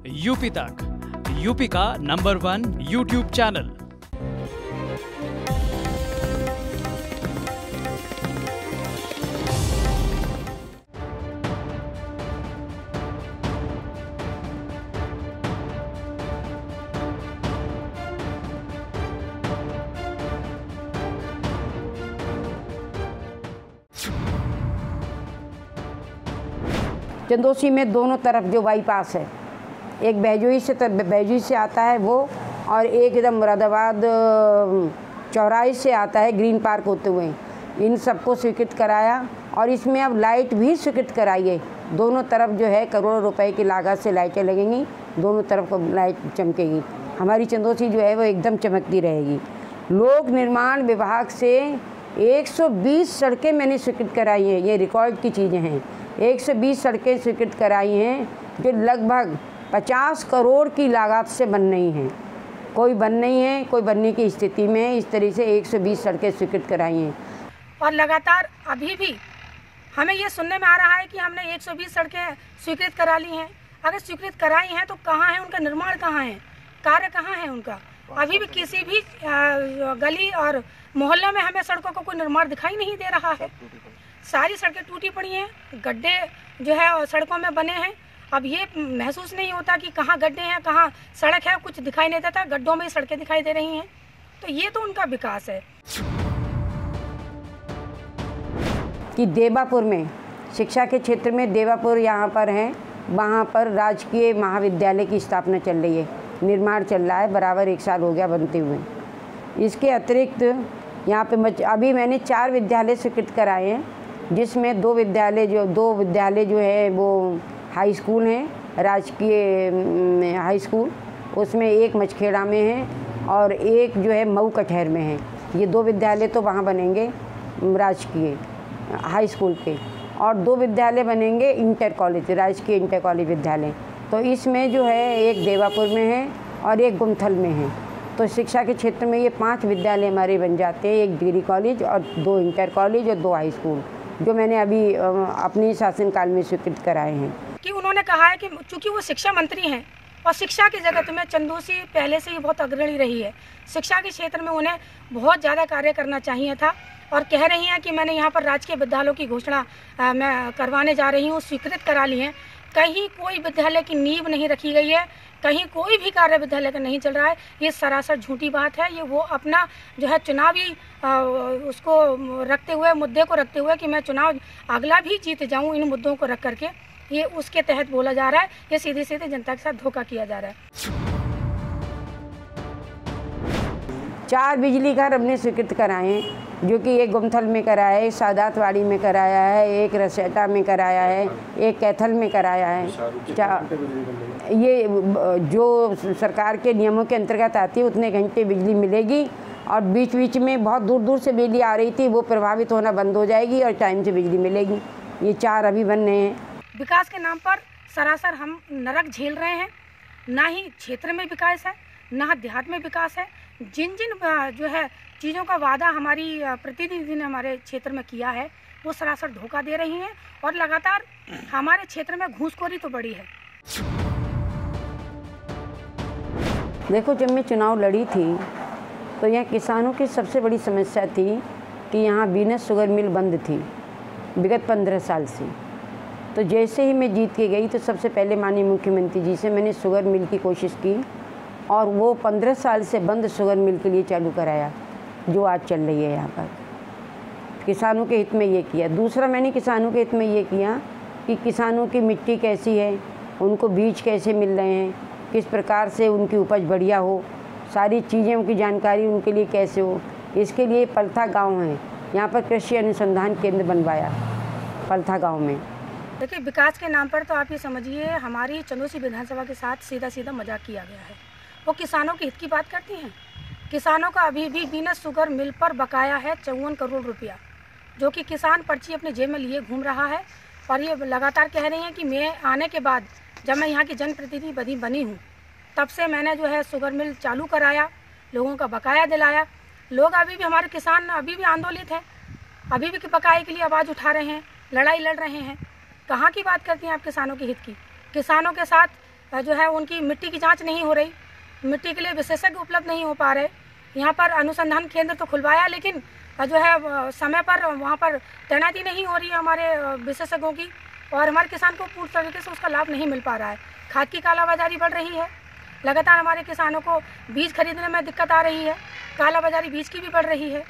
UP तक, UP का number 1 YouTube channel. Chandausi में दोनों तरफ जो बाईपास है, एक बैजुई से आता है वो, और एक एकदम मुरादाबाद चौराहे से आता है ग्रीन पार्क होते हुए। इन सबको स्वीकृत कराया और इसमें अब लाइट भी स्वीकृत कराई है। दोनों तरफ जो है करोड़ों रुपए की लागत से लाइटें लगेंगी, दोनों तरफ को लाइट चमकेगी। हमारी चंदौसी जो है वो एकदम चमकती रहेगी। लोक निर्माण विभाग से 120 सड़कें मैंने स्वीकृत कराई हैं, ये रिकॉर्ड की चीज़ें हैं। 120 सड़कें स्वीकृत कराई हैं जो लगभग 50 करोड़ की लागत से बन रही हैं। कोई बन नहीं है, कोई बनने की स्थिति में है। इस तरह से 120 सड़कें स्वीकृत कराई हैं। और लगातार अभी भी हमें ये सुनने में आ रहा है कि हमने 120 सड़कें स्वीकृत करा ली हैं। अगर स्वीकृत कराई हैं तो कहाँ है उनका निर्माण, कहाँ है कार्य, कहाँ है उनका? अभी भी किसी भी गली और मोहल्ले में हमें सड़कों का कोई निर्माण दिखाई नहीं दे रहा है। सारी सड़कें टूटी पड़ी हैं, गड्ढे जो है सड़कों में बने हैं। अब ये महसूस नहीं होता कि कहाँ गड्ढे हैं, कहाँ सड़क है, कुछ दिखाई नहीं देता। गड्ढों में सड़कें दिखाई दे रही हैं। तो ये तो उनका विकास है। कि देवापुर में शिक्षा के क्षेत्र में देवापुर यहाँ पर है, वहाँ पर राजकीय महाविद्यालय की स्थापना चल रही है, निर्माण चल रहा है, बराबर 1 साल हो गया बनते हुए। इसके अतिरिक्त यहाँ पे अभी मैंने 4 विद्यालय स्वीकृत कराए हैं, जिसमें 2 विद्यालय जो है वो हाई स्कूल हैं, राजकीय हाई स्कूल। उसमें एक मछखेड़ा में है और एक जो है मऊ कटहर में है। ये 2 विद्यालय तो वहाँ बनेंगे राजकीय हाई स्कूल के, और 2 विद्यालय बनेंगे इंटर कॉलेज, राजकीय इंटर कॉलेज विद्यालय। तो इसमें जो है एक देवापुर में है और एक गुमथल में है। तो शिक्षा के क्षेत्र में ये 5 विद्यालय हमारे बन जाते हैं, एक डिग्री कॉलेज और 2 इंटर कॉलेज और 2 हाई स्कूल, जो मैंने अभी अपनी शासनकाल में स्वीकृत कराए हैं। कि उन्होंने कहा है कि चूंकि वो शिक्षा मंत्री हैं और शिक्षा के जगत में चंदौसी पहले से ही बहुत अग्रणी रही है, शिक्षा के क्षेत्र में उन्हें बहुत ज़्यादा कार्य करना चाहिए था। और कह रही हैं कि मैंने यहाँ पर राजकीय विद्यालयों की घोषणा मैं करवाने जा रही हूँ, स्वीकृत करा ली है। कहीं कोई विद्यालय की नींव नहीं रखी गई है, कहीं कोई भी कार्य विद्यालय का नहीं चल रहा है। ये सरासर झूठी बात है। ये वो अपना जो है चुनावी उसको रखते हुए, मुद्दे को रखते हुए कि मैं चुनाव अगला भी जीत जाऊं, इन मुद्दों को रख करके ये उसके तहत बोला जा रहा है। ये सीधे सीधे जनता के साथ धोखा किया जा रहा है। 4 बिजली घर हमने स्वीकृत कराए हैं, जो कि एक गुमथल में कराया है, एक सादातवाड़ी में कराया है, एक रसेटा में कराया है, एक कैथल में कराया है। ये जो सरकार के नियमों के अंतर्गत आती है उतने घंटे बिजली मिलेगी, और बीच बीच में बहुत दूर दूर से बिजली आ रही थी, वो प्रभावित होना बंद हो जाएगी और टाइम से बिजली मिलेगी। ये 4 अभी बन रहे हैं। विकास के नाम पर सरासर हम नरक झेल रहे हैं। ना ही क्षेत्र में विकास है, ना देहात में विकास है। जिन जो है चीज़ों का वादा हमारी प्रतिनिधि ने हमारे क्षेत्र में किया है, वो सरासर धोखा दे रही हैं। और लगातार हमारे क्षेत्र में घूसखोरी तो बढ़ी है। देखो, जब मैं चुनाव लड़ी थी तो यहाँ किसानों की सबसे बड़ी समस्या थी कि यहाँ वीनस शुगर मिल बंद थी विगत 15 साल से। तो जैसे ही मैं जीत के गई तो सबसे पहले माननीय मुख्यमंत्री जी से मैंने शुगर मिल की कोशिश की, और वो 15 साल से बंद शुगर मिल के लिए चालू कराया, जो आज चल रही है यहाँ पर। किसानों के हित में ये किया। दूसरा, मैंने किसानों के हित में ये किया कि किसानों की मिट्टी कैसी है, उनको बीज कैसे मिल रहे हैं, किस प्रकार से उनकी उपज बढ़िया हो, सारी चीज़ों की जानकारी उनके लिए कैसे हो। इसके लिए पलथा गाँव है, यहाँ पर कृषि अनुसंधान केंद्र बनवाया पलथा गाँव में। देखिए, विकास के नाम पर तो आप ये समझिए हमारी चंदौसी विधानसभा के साथ सीधा सीधा मजाक किया गया है। वो किसानों के हित की बात करती हैं। किसानों का अभी भी वीनस शुगर मिल पर बकाया है 54 करोड़ रुपया, जो कि किसान पर्ची अपने जेब में लिए घूम रहा है। और ये लगातार कह रही हैं कि मैं आने के बाद, जब मैं यहाँ की जनप्रतिनिधि बनी हूँ, तब से मैंने जो है शुगर मिल चालू कराया, लोगों का बकाया दिलाया। लोग अभी भी, हमारे किसान अभी भी आंदोलित हैं, अभी भी बकाये के लिए आवाज़ उठा रहे हैं, लड़ाई लड़ रहे हैं। कहाँ की बात करती हैं आप किसानों के हित की? किसानों के साथ जो है उनकी मिट्टी की जांच नहीं हो रही, मिट्टी के लिए विशेषज्ञ उपलब्ध नहीं हो पा रहे। यहाँ पर अनुसंधान केंद्र तो खुलवाया, लेकिन जो है समय पर वहाँ पर तैनाती नहीं हो रही है हमारे विशेषज्ञों की, और हमारे किसान को पूर्ण तरीके से उसका लाभ नहीं मिल पा रहा है। खाद की कालाबाजारी बढ़ रही है, लगातार हमारे किसानों को बीज खरीदने में दिक्कत आ रही है, कालाबाजारी बीज की भी बढ़ रही है।